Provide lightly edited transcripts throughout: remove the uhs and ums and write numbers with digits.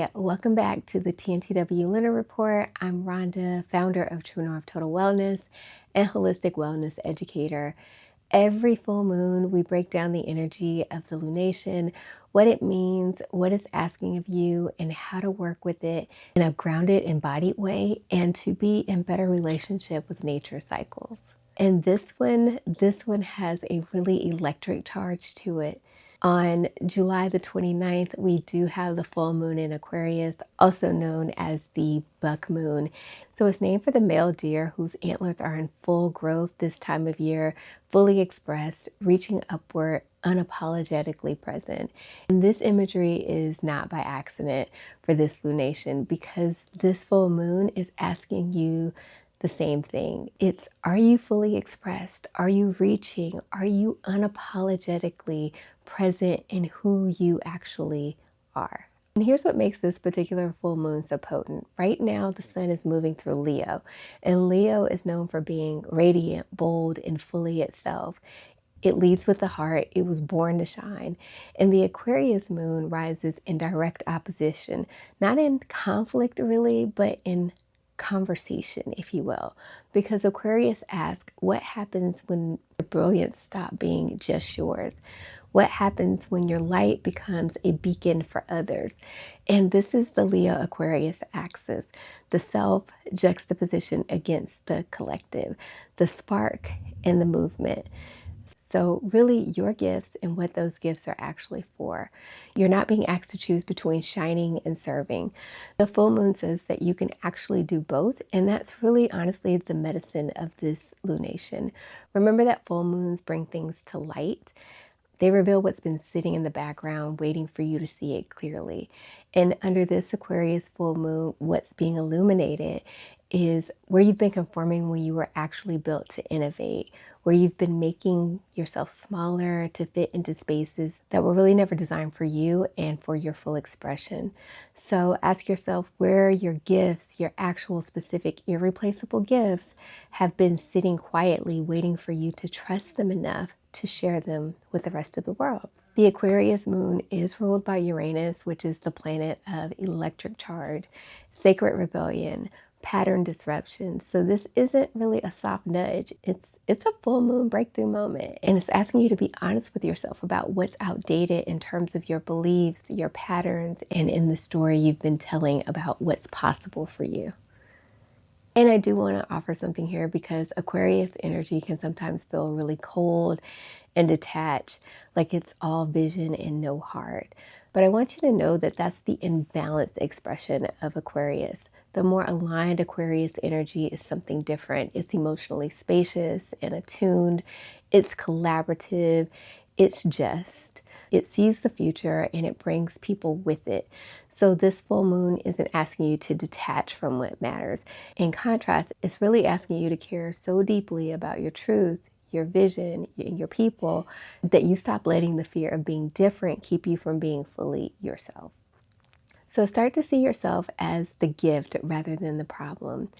Hi, welcome back to the TNTW Lunar Report. I'm Rhonda, founder of True North Total Wellness and Holistic Wellness Educator. Every full moon, we break down the energy of the lunation, what it means, what it's asking of you, and how to work with it in a grounded, embodied way and to be in better relationship with nature cycles. And this one has a really electric charge to it. On July the 29th, we do have the full moon in Aquarius, also known as the buck moon. So it's named for the male deer whose antlers are in full growth this time of year, fully expressed, reaching upward, unapologetically present. And this imagery is not by accident for this lunation, because this full moon is asking you the same thing. It's, are you fully expressed? Are you reaching? Are you unapologetically present in who you actually are? And here's what makes this particular full moon so potent. Right now, the sun is moving through Leo, and Leo is known for being radiant, bold, and fully itself. It leads with the heart. It was born to shine. And the Aquarius moon rises in direct opposition, not in conflict really, but in conversation, if you will, because Aquarius asks, what happens when your brilliance stops being just yours? What happens when your light becomes a beacon for others? And this is the Leo Aquarius axis, the self juxtaposition against the collective, the spark and the movement. So really your gifts and what those gifts are actually for. You're not being asked to choose between shining and serving. The full moon says that you can actually do both, and that's really honestly the medicine of this lunation. Remember that full moons bring things to light. They reveal what's been sitting in the background, waiting for you to see it clearly. And under this Aquarius full moon, what's being illuminated is where you've been conforming when you were actually built to innovate, where you've been making yourself smaller to fit into spaces that were really never designed for you and for your full expression. So ask yourself where your gifts, your actual specific irreplaceable gifts, have been sitting quietly waiting for you to trust them enough to share them with the rest of the world. The Aquarius moon is ruled by Uranus, which is the planet of electric charge, sacred rebellion, pattern disruption. So this isn't really a soft nudge. It's a full moon breakthrough moment. And it's asking you to be honest with yourself about what's outdated in terms of your beliefs, your patterns, and in the story you've been telling about what's possible for you. And I do want to offer something here, because Aquarius energy can sometimes feel really cold and detached, like it's all vision and no heart. But I want you to know that that's the imbalanced expression of Aquarius. The more aligned Aquarius energy is something different. It's emotionally spacious and attuned. It's collaborative. It's just. It sees the future and it brings people with it. So this full moon isn't asking you to detach from what matters. In contrast, it's really asking you to care so deeply about your truth, your vision, and your people, that you stop letting the fear of being different keep you from being fully yourself. So start to see yourself as the gift rather than the problem.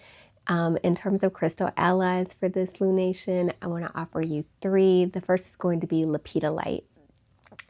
In terms of crystal allies for this lunation, I want to offer you 3. The first is going to be Lepidolite.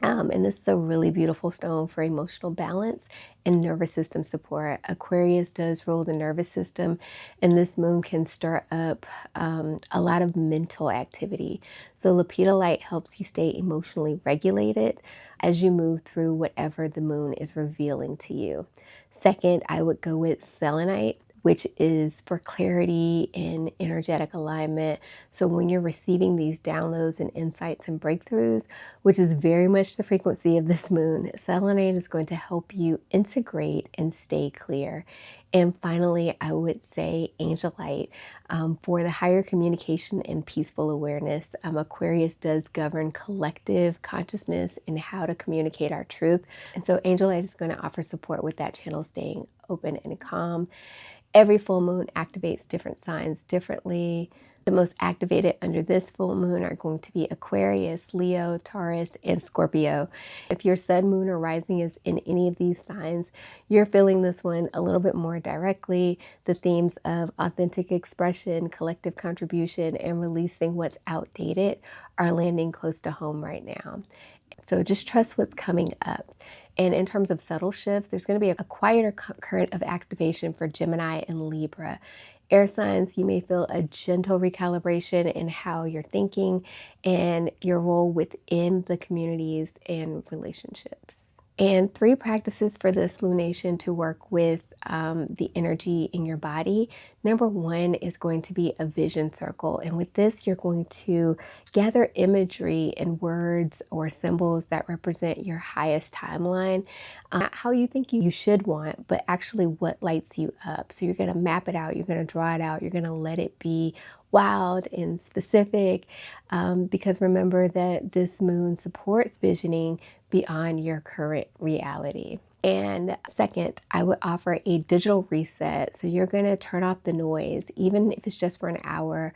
And this is a really beautiful stone for emotional balance and nervous system support. Aquarius does rule the nervous system, and this moon can stir up a lot of mental activity. So Lepidolite helps you stay emotionally regulated as you move through whatever the moon is revealing to you. Second, I would go with Selenite, which is for clarity and energetic alignment. So when you're receiving these downloads and insights and breakthroughs, which is very much the frequency of this moon, Selenite is going to help you integrate and stay clear. And finally, I would say Angelite for the higher communication and peaceful awareness. Aquarius does govern collective consciousness and how to communicate our truth. And so Angelite is going to offer support with that channel staying open and calm. Every full moon activates different signs differently. The most activated under this full moon are going to be Aquarius, Leo, Taurus, and Scorpio. If your sun, moon, or rising is in any of these signs, you're feeling this one a little bit more directly. The themes of authentic expression, collective contribution, and releasing what's outdated are landing close to home right now. So just trust what's coming up. And in terms of subtle shifts, there's going to be a quieter current of activation for Gemini and Libra. Air signs, you may feel a gentle recalibration in how you're thinking and your role within the communities and relationships. And 3 practices for this lunation to work with the energy in your body. Number 1 is going to be a vision circle. And with this, you're going to gather imagery and words or symbols that represent your highest timeline, not how you think you should want, but actually what lights you up. So you're going to map it out, you're going to draw it out, you're going to let it be wild and specific, because remember that this moon supports visioning beyond your current reality. And second, I would offer a digital reset. So you're going to turn off the noise, even if it's just for an hour.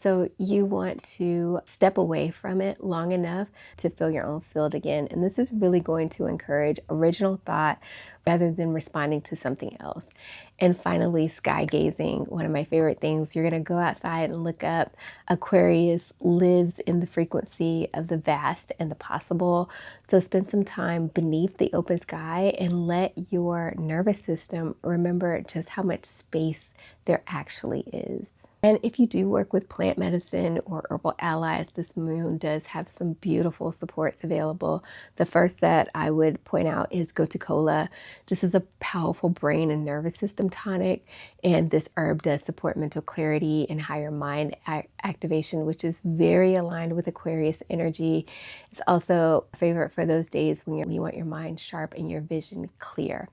So you want to step away from it long enough to feel your own field again. And this is really going to encourage original thought rather than responding to something else. And finally, sky gazing, one of my favorite things. You're going to go outside and look up. Aquarius lives in the frequency of the vast and the possible. So spend some time beneath the open sky and let your nervous system remember just how much space there actually is. And if you do work with plant medicine or herbal allies, this moon does have some beautiful supports available. The first that I would point out is Gotu Kola. This is a powerful brain and nervous system tonic, and this herb does support mental clarity and higher mind activation, which is very aligned with Aquarius energy. It's also a favorite for those days when you want your mind sharp and your vision clear.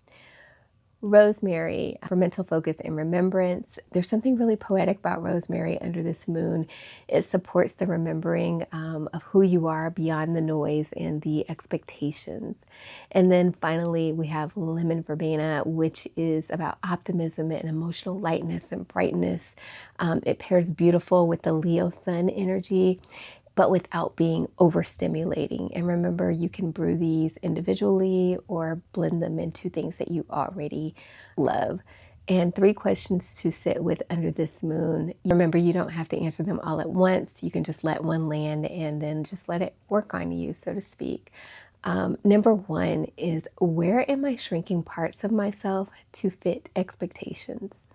Rosemary for mental focus and remembrance. There's something really poetic about rosemary under this moon. It supports the remembering of who you are beyond the noise and the expectations. And then finally, we have lemon verbena, which is about optimism and emotional lightness and brightness. It pairs beautiful with the Leo sun energy, but without being overstimulating. And remember, you can brew these individually or blend them into things that you already love. And 3 questions to sit with under this moon. Remember, you don't have to answer them all at once. You can just let one land and then just let it work on you, so to speak. Number 1 is, where am I shrinking parts of myself to fit expectations?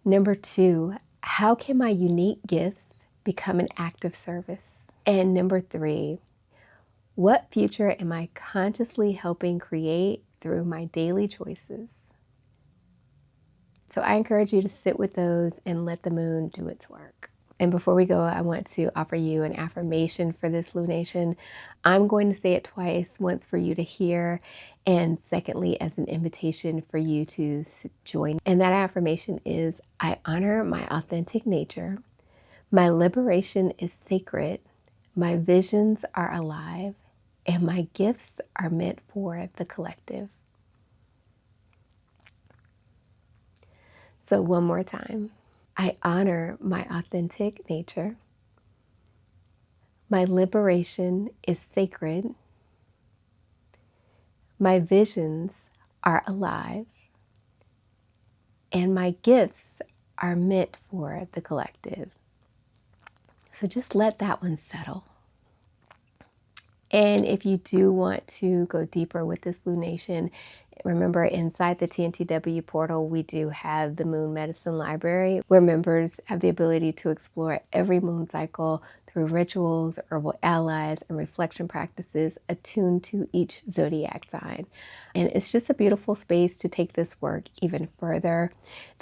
Number 2, how can my unique gifts become an act of service? And number 3, what future am I consciously helping create through my daily choices? So I encourage you to sit with those and let the moon do its work. And before we go, I want to offer you an affirmation for this lunation. I'm going to say it twice, once for you to hear, and secondly, as an invitation for you to join. And that affirmation is, I honor my authentic nature. My liberation is sacred. My visions are alive, and my gifts are meant for the collective. So one more time. I honor my authentic nature. My liberation is sacred. My visions are alive. And my gifts are meant for the collective. So just let that one settle. And if you do want to go deeper with this lunation, remember, inside the TNTW portal, we do have the Moon Medicine Library, where members have the ability to explore every moon cycle through rituals, herbal allies, and reflection practices attuned to each zodiac sign. And it's just a beautiful space to take this work even further.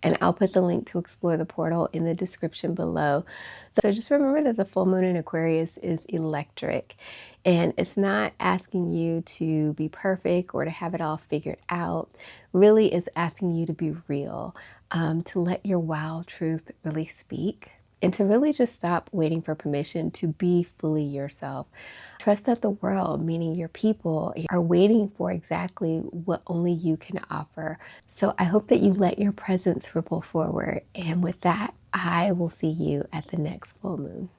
And I'll put the link to explore the portal in the description below. So just remember that the full moon in Aquarius is electric. And it's not asking you to be perfect or to have it all figured out. Really is asking you to be real, to let your wild truth really speak, and to really just stop waiting for permission to be fully yourself. Trust that the world, meaning your people, are waiting for exactly what only you can offer. So I hope that you let your presence ripple forward. And with that, I will see you at the next full moon.